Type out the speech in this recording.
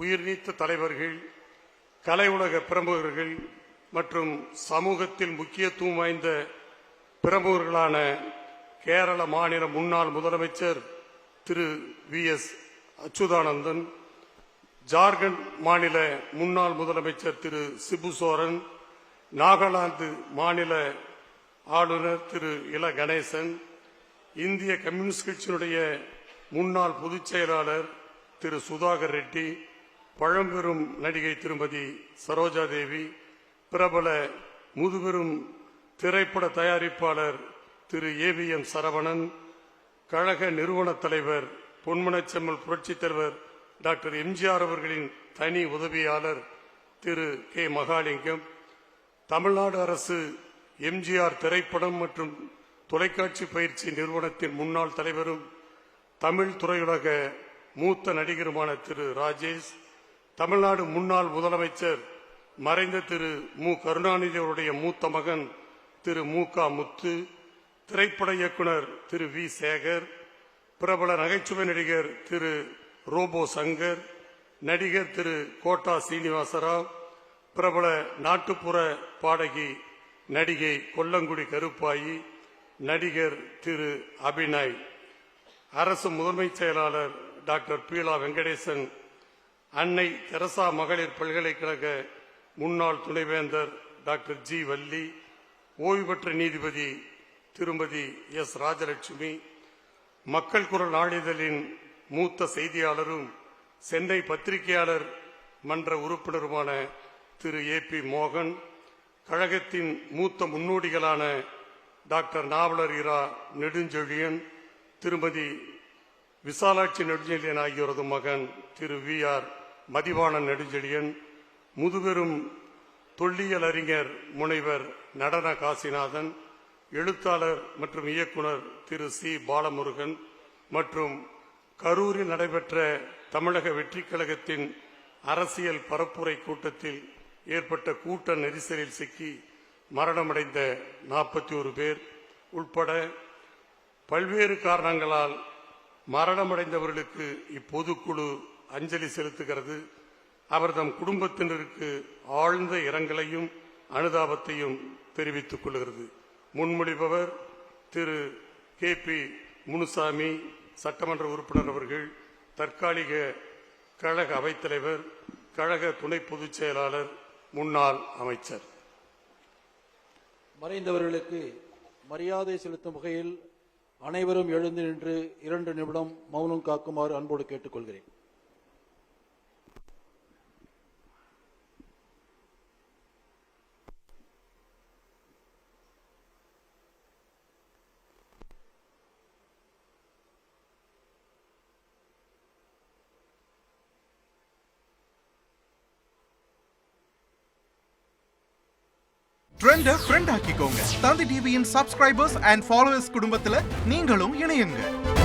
உயிர்நீத்த தலைவர்கள், கலை உலக பிரமுகர்கள் மற்றும் சமூகத்தில் முக்கியத்துவம் வாய்ந்த பிரமுகர்களான கேரள மாநில முன்னாள் முதலமைச்சர் திரு VS அச்சுதானந்தன், ஜார்க்கண்ட் மாநில முன்னாள் முதலமைச்சர் திரு சிபு சோரன், நாகாலாந்து மாநில ஆளுநர் திரு இல கணேசன், இந்திய கம்யூனிஸ்ட் கட்சியினுடைய முன்னாள் பொதுச் செயலாளர் திரு சுதாகர் ரெட்டி, பழம்பெரும் நடிகை திருமதி சரோஜா தேவி, பிரபல முதுபெரும் திரைப்பட தயாரிப்பாளர் திரு AVM சரவணன், கழக நிறுவன தலைவர் பொன்மனச்செம்மல் புரட்சித் தலைவர் டாக்டர் MGR அவர்களின் தனி உதவியாளர் திரு K மகாலிங்கம், தமிழ்நாடு அரசு MGR திரைப்படம் மற்றும் தொலைக்காட்சி பயிற்சி நிறுவனத்தின் முன்னாள் தலைவரும் தமிழ் துறையுலக மூத்த நடிகருமான திரு ராஜேஷ், தமிழ்நாடு முன்னாள் முதலமைச்சர் மறைந்த திரு மு கருணாநிதி அவருடைய மூத்த மகன் திரு மு.க. முத்து, திரைப்பட இயக்குனர் திரு V. சேகர், பிரபல நகைச்சுவை நடிகர் திரு ரோபோ சங்கர், நடிகர் திரு கோட்டா சீனிவாசராவ், பிரபல நாட்டுப்புற பாடகி நடிகை கொல்லங்குடி கருப்பாயி, நடிகர் திரு அபிநய், அரசு முதன்மை செயலாளர் டாக்டர் பீலா வெங்கடேசன், அன்னை தெரசா மகளிர் பல்கலைக்கழக முன்னாள் துணைவேந்தர் டாக்டர் G. வள்ளி, ஓய்வு பெற்ற நீதிபதி திருமதி S. ராஜலட்சுமி, மக்கள் குரல் நாளிதழின் மூத்த செய்தியாளரும் சென்னை பத்திரிகையாளர் மன்ற உறுப்பினருமான திரு AP மோகன், கழகத்தின் மூத்த முன்னோடிகளான டாக்டர் நாவலர் இரா நெடுஞ்செழியன், திருமதி விசாலாட்சி நெடுஞ்செழியன் ஆகியோரது மகன் திரு VR மதிவாணன் நெடுஞ்செழியன், முதுபெரும் தொல்லியல் அறிஞர் முனைவர் நடன காசிநாதன், எழுத்தாளர் மற்றும் இயக்குனர் திரு C. பாலமுருகன் மற்றும் கரூரில் நடைபெற்ற தமிழக வெற்றிக் கழகத்தின் அரசியல் பரப்புரை கூட்டத்தில் ஏற்பட்ட கூட்ட நெரிசலில் சிக்கி மரணமடைந்த 41 பேர் உட்பட பல்வேறு காரணங்களால் மரணமடைந்தவர்களுக்கு இப்பொதுக்குழு அஞ்சலி செலுத்துகிறது. அவர்தம் குடும்பத்தினருக்கு ஆழ்ந்த இரங்கலையும் அனுதாபத்தையும் தெரிவித்துக் கொள்கிறது. முன்மொழிபவர் திரு KP முனுசாமி, சட்டமன்ற உறுப்பினர் அவர்கள், தற்காலிக கழக அவைத்தலைவர், கழக துணை பொதுச் செயலாளர், முன்னாள் அமைச்சர். மறைந்தவர்களுக்கு மரியாதை செலுத்தும் வகையில் அனைவரும் எழுந்து நின்று 2 நிமிடம் மௌனம் காக்குமாறு அன்போடு கேட்டுக்கொள்கிறேன். ட்ரெண்ட ஃப்ரெண்ட் ஆக்கிக்கோங்க. தந்தி டிவியின் சப்ஸ்கிரைபர்ஸ் அண்ட் ஃபாலோவர்ஸ் குடும்பத்துல நீங்களும் இணையுங்க.